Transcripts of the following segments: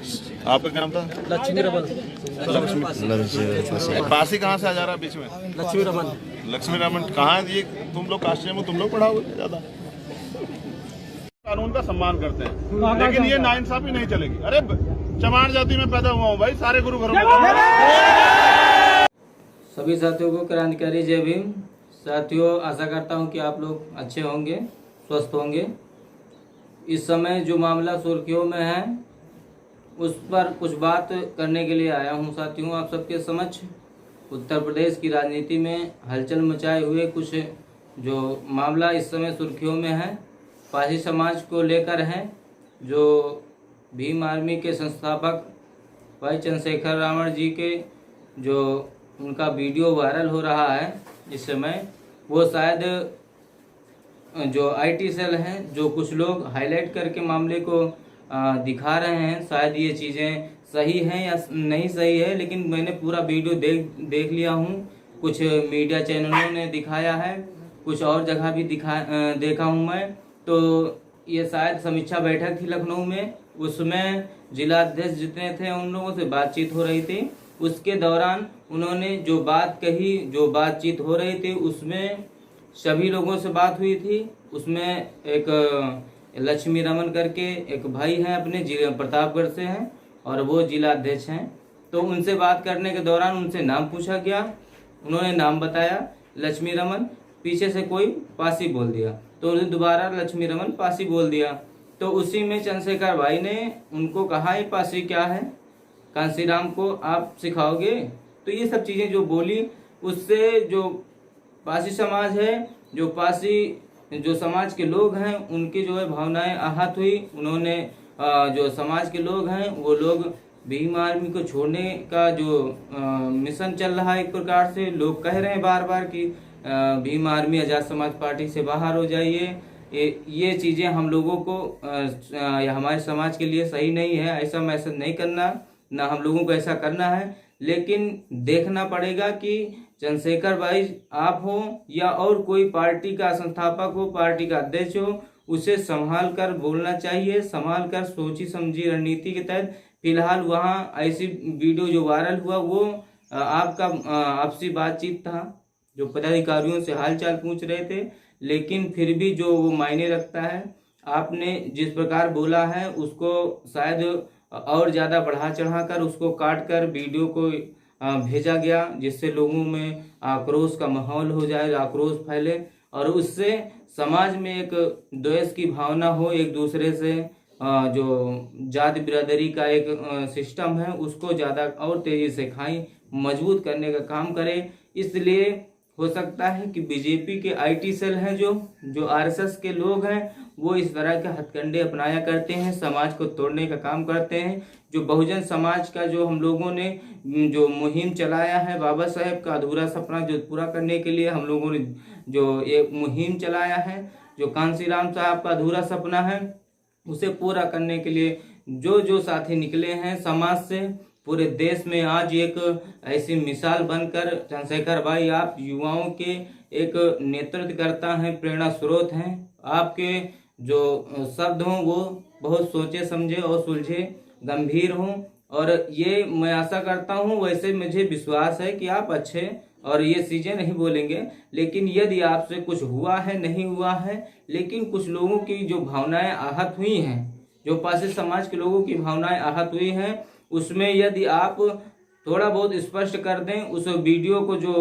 आपका क्या नाम था? लक्ष्मी रमन। पासी कहाँ से आ जा रहा है बीच में? लक्ष्मी रमन। लक्ष्मी रमन कहाँ है ये? तुम लोग कास्टियम में तुम लोग पढ़ाओगे ज्यादा। कानून का सम्मान करते हैं लेकिन ये नाइंसाफी नहीं चलेगी। अरे चमार जाति में पैदा हुआ हूँ भाई, सारे गुरु घरों में। सभी साथियों को क्रांतिकारी जय भीम। साथियों, आशा करता हूँ कि आप लोग अच्छे होंगे, स्वस्थ होंगे। इस समय जो मामला सुर्खियों में है उस पर कुछ बात करने के लिए आया हूँ। साथियों, आप सबके समक्ष उत्तर प्रदेश की राजनीति में हलचल मचाए हुए कुछ जो मामला इस समय सुर्खियों में है, पासी समाज को लेकर है। जो भीम आर्मी के संस्थापक भाई चंद्रशेखर रावण जी के जो उनका वीडियो वायरल हो रहा है इस समय, वो शायद जो आईटी सेल हैं, जो कुछ लोग हाईलाइट करके मामले को दिखा रहे हैं, शायद ये चीज़ें सही हैं या नहीं सही है, लेकिन मैंने पूरा वीडियो देख लिया हूँ। कुछ मीडिया चैनलों ने दिखाया है, कुछ और जगह भी देखा हूँ मैं। तो ये शायद समीक्षा बैठक थी लखनऊ में, उसमें जिलाध्यक्ष जितने थे उन लोगों से बातचीत हो रही थी। उसके दौरान उन्होंने जो बात कही, जो बातचीत हो रही थी, उसमें सभी लोगों से बात हुई थी। उसमें एक लक्ष्मी रमन करके एक भाई हैं, अपने जिले प्रतापगढ़ से हैं और वो जिला अध्यक्ष हैं। तो उनसे बात करने के दौरान उनसे नाम पूछा गया, उन्होंने नाम बताया लक्ष्मी रमन, पीछे से कोई पासी बोल दिया, तो उन्होंने दोबारा लक्ष्मी रमन पासी बोल दिया। तो उसी में चंद्रशेखर भाई ने उनको कहा, ये पासी क्या है, कांसीराम को आप सिखाओगे? तो ये सब चीज़ें जो बोली, उससे जो पासी समाज है, जो पासी जो समाज के लोग हैं, उनकी जो है भावनाएं आहत हुई। उन्होंने जो समाज के लोग हैं वो लोग भीम आर्मी को छोड़ने का जो मिशन चल रहा है, एक प्रकार से लोग कह रहे हैं बार बार कि भीम आर्मी आज़ाद समाज पार्टी से बाहर हो जाइए। ये चीज़ें हम लोगों को या हमारे समाज के लिए सही नहीं है। ऐसा मैसेज नहीं करना, ना हम लोगों को ऐसा करना है। लेकिन देखना पड़ेगा कि चंद्रशेखर भाई आप हो या और कोई पार्टी का संस्थापक हो, पार्टी का अध्यक्ष हो, उसे संभाल कर बोलना चाहिए, संभाल कर सोची समझी रणनीति के तहत। फिलहाल वहाँ ऐसी वीडियो जो वायरल हुआ वो आपका आपसी बातचीत था, जो पदाधिकारियों से हालचाल पूछ रहे थे, लेकिन फिर भी जो वो मायने रखता है। आपने जिस प्रकार बोला है उसको शायद और ज़्यादा बढ़ा चढ़ा कर उसको काट कर वीडियो को भेजा गया, जिससे लोगों में आक्रोश का माहौल हो जाए, आक्रोश फैले और उससे समाज में एक द्वेष की भावना हो, एक दूसरे से जो जाति बिरादरी का एक सिस्टम है उसको ज़्यादा और तेज़ी से खाई मजबूत करने का काम करे। इसलिए हो सकता है कि बीजेपी के आईटी सेल हैं, जो आरएसएस के लोग हैं, वो इस तरह के हथकंडे अपनाया करते हैं, समाज को तोड़ने का काम करते हैं। जो बहुजन समाज का जो हम लोगों ने जो मुहिम चलाया है, बाबा साहेब का अधूरा सपना जो पूरा करने के लिए हम लोगों ने जो एक मुहिम चलाया है, जो कांसीराम साहब का अधूरा सपना है, उसे पूरा करने के लिए जो साथी निकले हैं समाज से, पूरे देश में आज एक ऐसी मिसाल बनकर चंद्रशेखर भाई आप युवाओं के एक नेतृत्व करता है, प्रेरणा स्रोत हैं। आपके जो शब्द हों वो बहुत सोचे समझे और सुलझे गंभीर हों, और ये मैं आशा करता हूँ, वैसे मुझे विश्वास है कि आप अच्छे और ये चीज़ें नहीं बोलेंगे। लेकिन यदि आपसे कुछ हुआ है, नहीं हुआ है, लेकिन कुछ लोगों की जो भावनाएं आहत हुई हैं, जो पासी समाज के लोगों की भावनाएं आहत हुई हैं, उसमें यदि आप थोड़ा बहुत स्पष्ट कर दें, उस वीडियो को जो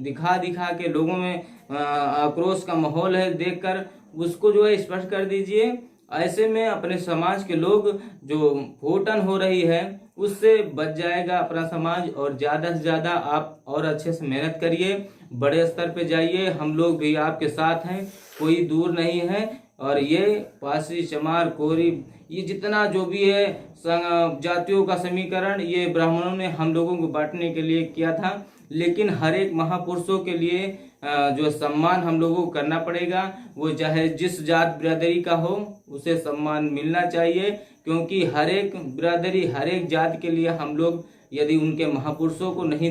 दिखा के लोगों में आक्रोश का माहौल है देखकर, उसको जो है स्पष्ट कर दीजिए। ऐसे में अपने समाज के लोग जो फूटन हो रही है उससे बच जाएगा अपना समाज, और ज़्यादा से ज़्यादा आप और अच्छे से मेहनत करिए, बड़े स्तर पे जाइए। हम लोग भी आपके साथ हैं, कोई दूर नहीं है। और ये पासी, चमार, कोरी, ये जितना जो भी है जातियों का समीकरण, ये ब्राह्मणों ने हम लोगों को बांटने के लिए किया था। लेकिन हर एक महापुरुषों के लिए जो सम्मान हम लोगों को करना पड़ेगा, वो चाहे जिस जात बिरादरी का हो, उसे सम्मान मिलना चाहिए। क्योंकि हर एक बिरादरी, हर एक जात के लिए हम लोग यदि उनके महापुरुषों को नहीं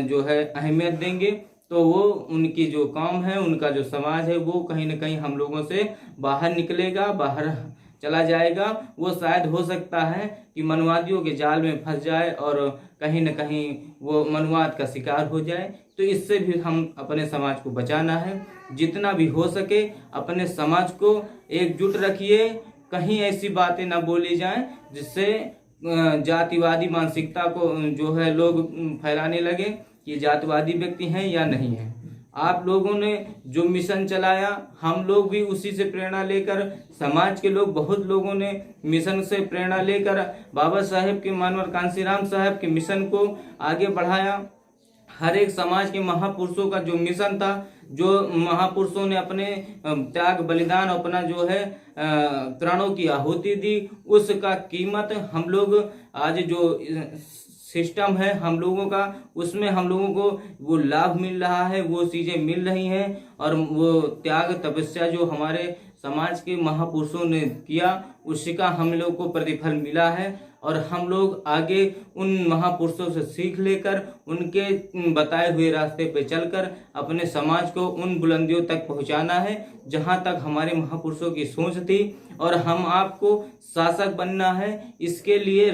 जो है अहमियत देंगे, तो वो उनकी जो काम है, उनका जो समाज है, वो कहीं ना कहीं हम लोगों से बाहर निकलेगा, बाहर चला जाएगा वो शायद हो सकता है कि मनुवादियों के जाल में फंस जाए और कहीं न कहीं वो मनुवाद का शिकार हो जाए। तो इससे भी हम अपने समाज को बचाना है। जितना भी हो सके अपने समाज को एकजुट रखिए। कहीं ऐसी बातें ना बोली जाएं जिससे जातिवादी मानसिकता को जो है लोग फैलाने लगे कि जातिवादी व्यक्ति हैं या नहीं है। आप लोगों ने जो मिशन चलाया हम लोग भी उसी से प्रेरणा लेकर, समाज के लोग बहुत लोगों ने मिशन से प्रेरणा लेकर बाबा साहेब के मानवर कांशीराम साहब के मिशन को आगे बढ़ाया। हर एक समाज के महापुरुषों का जो मिशन था, जो महापुरुषों ने अपने त्याग बलिदान अपना जो है प्राणों की आहुति दी, उसका कीमत हम लोग आज जो सिस्टम है हम लोगों का उसमें हम लोगों को वो लाभ मिल रहा है, वो चीजें मिल रही हैं और वो त्याग तपस्या जो हमारे समाज के महापुरुषों ने किया उसका हम लोग को प्रतिफल मिला है। और हम लोग आगे उन महापुरुषों से सीख लेकर उनके बताए हुए रास्ते पे चलकर अपने समाज को उन बुलंदियों तक पहुंचाना है जहां तक हमारे महापुरुषों की सोच थी। और हम आपको शासक बनना है, इसके लिए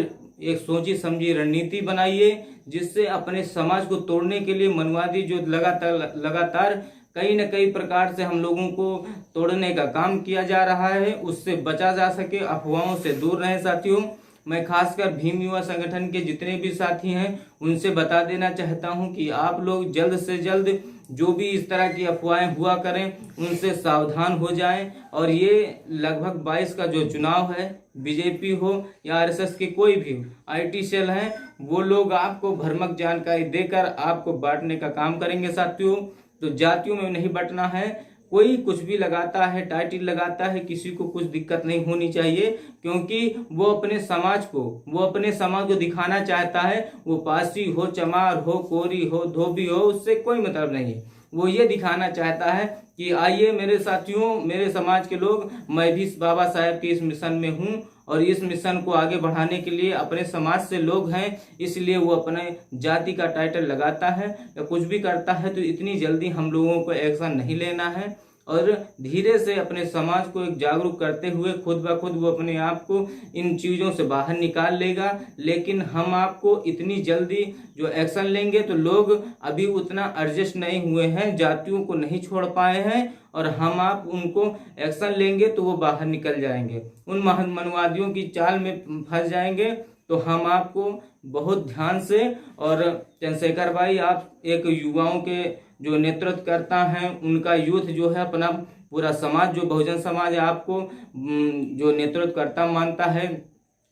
एक सोची समझी रणनीति बनाइए जिससे अपने समाज को तोड़ने के लिए मनुवादी जो लगातार कई न कई प्रकार से हम लोगों को तोड़ने का काम किया जा रहा है उससे बचा जा सके, अफवाहों से दूर रहें साथियों। मैं खासकर भीम युवा संगठन के जितने भी साथी हैं उनसे बता देना चाहता हूं कि आप लोग जल्द से जल्द जो भी इस तरह की अफवाहें हुआ करें उनसे सावधान हो जाएं। और ये लगभग 22 का जो चुनाव है, बीजेपी हो या आरएसएस के कोई भी आईटी सेल हैं, वो लोग आपको भ्रामक जानकारी देकर आपको बांटने का काम करेंगे साथियों। तो जातियों में नहीं बंटना है। कोई कुछ भी लगाता है, टाइटल लगाता है, किसी को कुछ दिक्कत नहीं होनी चाहिए क्योंकि वो अपने समाज को दिखाना चाहता है। वो पासी हो, चमार हो, कोरी हो, धोबी हो, उससे कोई मतलब नहीं है। वो ये दिखाना चाहता है कि आइए मेरे साथियों, मेरे समाज के लोग, मैं भी बाबा साहेब के इस मिशन में हूँ और इस मिशन को आगे बढ़ाने के लिए अपने समाज से लोग हैं, इसलिए वो अपने जाति का टाइटल लगाता है या कुछ भी करता है। तो इतनी जल्दी हम लोगों को एक्शन नहीं लेना है और धीरे से अपने समाज को एक जागरूक करते हुए खुद ब खुद वो अपने आप को इन चीज़ों से बाहर निकाल लेगा। लेकिन हम आपको इतनी जल्दी जो एक्शन लेंगे तो लोग अभी उतना एडजस्ट नहीं हुए हैं, जातियों को नहीं छोड़ पाए हैं और हम आप उनको एक्शन लेंगे तो वो बाहर निकल जाएंगे, उन मनुवादियों की चाल में फंस जाएंगे। तो हम आपको बहुत ध्यान से, और चंद्रशेखर भाई आप एक युवाओं के जो नेतृत्व करता है, उनका यूथ जो है अपना पूरा समाज जो बहुजन समाज है आपको जो नेतृत्व करता मानता है।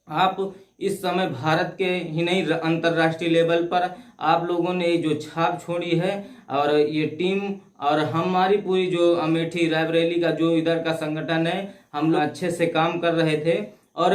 आप इस समय भारत के ही नहीं अंतर्राष्ट्रीय लेवल पर आप लोगों ने जो छाप छोड़ी है और ये टीम और हमारी पूरी जो अमेठी रायबरेली का जो इधर का संगठन है, हम लोग अच्छे से काम कर रहे थे। और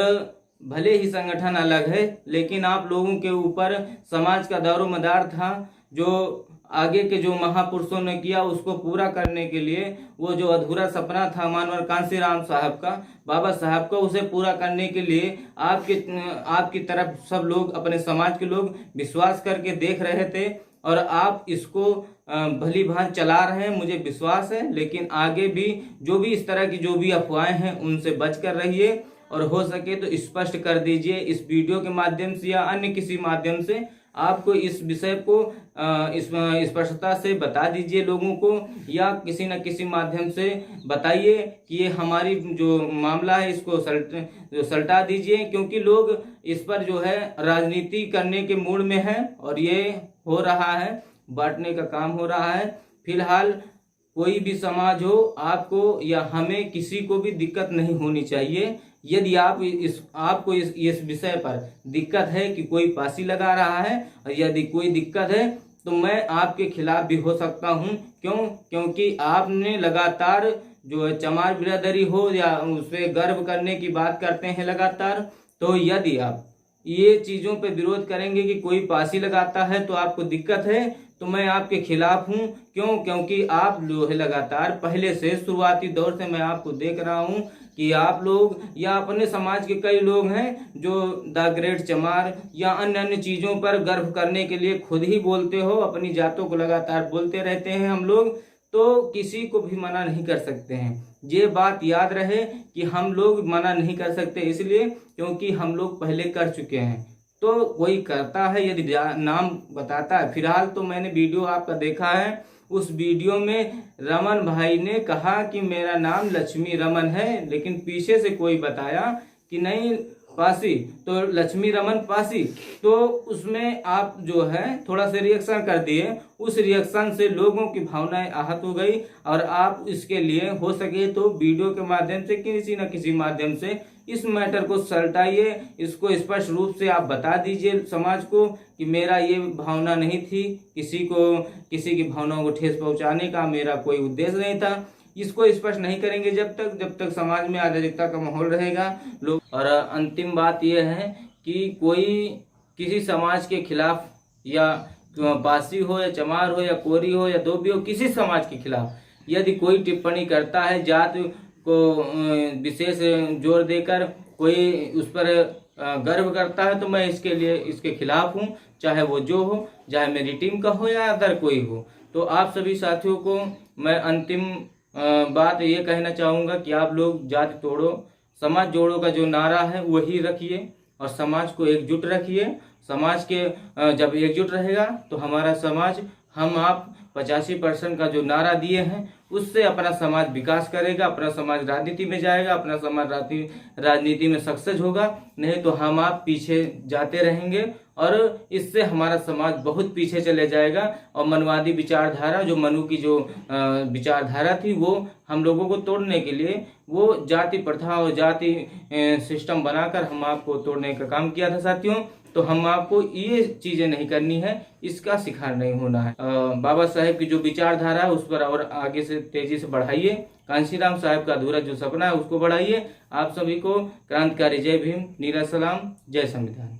भले ही संगठन अलग है लेकिन आप लोगों के ऊपर समाज का दारोमदार था। जो आगे के जो महापुरुषों ने किया उसको पूरा करने के लिए वो जो अधूरा सपना था मानवर कांशीराम साहब का, बाबा साहब का, उसे पूरा करने के लिए आपकी तरफ सब लोग, अपने समाज के लोग विश्वास करके देख रहे थे और आप इसको भली भांति चला रहे हैं, मुझे विश्वास है। लेकिन आगे भी जो भी इस तरह की जो भी अफवाहें हैं उनसे बच कर रहिए और हो सके तो स्पष्ट कर दीजिए इस वीडियो के माध्यम से या अन्य किसी माध्यम से आपको इस विषय को स्पष्टता से बता दीजिए लोगों को, या किसी न किसी माध्यम से बताइए कि ये हमारी जो मामला है इसको सल्टा दीजिए, क्योंकि लोग इस पर जो है राजनीति करने के मूड में है और ये हो रहा है, बांटने का काम हो रहा है। फिलहाल कोई भी समाज हो, आपको या हमें किसी को भी दिक्कत नहीं होनी चाहिए। यदि आपको इस विषय पर दिक्कत है कि कोई पासी लगा रहा है और यदि कोई दिक्कत है तो मैं आपके खिलाफ भी हो सकता हूं। क्योंकि आपने लगातार जो चमार बिरादरी हो या उस पर गर्व करने की बात करते हैं लगातार, तो यदि आप ये चीजों पे विरोध करेंगे कि कोई पासी लगाता है तो आपको दिक्कत है, तो मैं आपके खिलाफ हूं। क्योंकि आप जो है लगातार पहले से शुरुआती दौर से मैं आपको देख रहा हूं कि आप लोग या अपने समाज के कई लोग हैं जो द ग्रेट चमार या अन्य चीजों पर गर्व करने के लिए खुद ही बोलते हो, अपनी जातों को लगातार बोलते रहते हैं हम लोग। तो किसी को भी मना नहीं कर सकते हैं। ये बात याद रहे कि हम लोग मना नहीं कर सकते, इसलिए क्योंकि हम लोग पहले कर चुके हैं। तो कोई करता है यदि नाम बताता है, फिलहाल तो मैंने वीडियो आपका देखा है, उस वीडियो में रमन भाई ने कहा कि मेरा नाम लक्ष्मी रमन है, लेकिन पीछे से कोई बताया कि नहीं पासी, तो लक्ष्मी रमन पासी, तो उसमें आप जो है थोड़ा सा रिएक्शन कर दिए। उस रिएक्शन से लोगों की भावनाएं आहत हो गई और आप इसके लिए हो सके तो वीडियो के माध्यम से किसी न किसी माध्यम से इस मैटर को सलटाइए, इसको स्पष्ट रूप से आप बता दीजिए समाज को कि मेरा ये भावना नहीं थी, किसी की भावनाओं को ठेस पहुंचाने का मेरा कोई उद्देश्य नहीं था। इसको स्पष्ट नहीं करेंगे जब तक समाज में अराजकता का माहौल रहेगा लोग। और अंतिम बात यह है कि कोई किसी समाज के खिलाफ, या पासी हो या चमार हो या कोरी हो या धोबी हो, किसी समाज के खिलाफ यदि कोई टिप्पणी करता है, जात को विशेष जोर देकर कोई उस पर गर्व करता है, तो मैं इसके खिलाफ हूँ, चाहे वो जो हो, चाहे मेरी टीम का हो या अदर कोई हो। तो आप सभी साथियों को मैं अंतिम बात ये कहना चाहूँगा कि आप लोग जाति तोड़ो समाज जोड़ो का जो नारा है वही रखिए और समाज को एकजुट रखिए। समाज के जब एकजुट रहेगा तो हमारा समाज, हम आप 85% का जो नारा दिए हैं उससे अपना समाज विकास करेगा, अपना समाज राजनीति में जाएगा, अपना समाज राजनीति में सक्सेस होगा। नहीं तो हम आप पीछे जाते रहेंगे और इससे हमारा समाज बहुत पीछे चले जाएगा। और मनवादी विचारधारा, जो मनु की जो विचारधारा थी, वो हम लोगों को तोड़ने के लिए वो जाति प्रथा और जाति सिस्टम बनाकर हम आपको तोड़ने का काम किया था साथियों। तो हम आपको ये चीजें नहीं करनी है, इसका शिकार नहीं होना है। बाबा साहेब की जो विचारधारा है उस पर और आगे से तेजी से बढ़ाइए। कांशीराम साहब का अधूरा जो सपना है उसको बढ़ाइए। आप सभी को क्रांतिकारी जय भीम, नीरा सलाम, जय संविधान।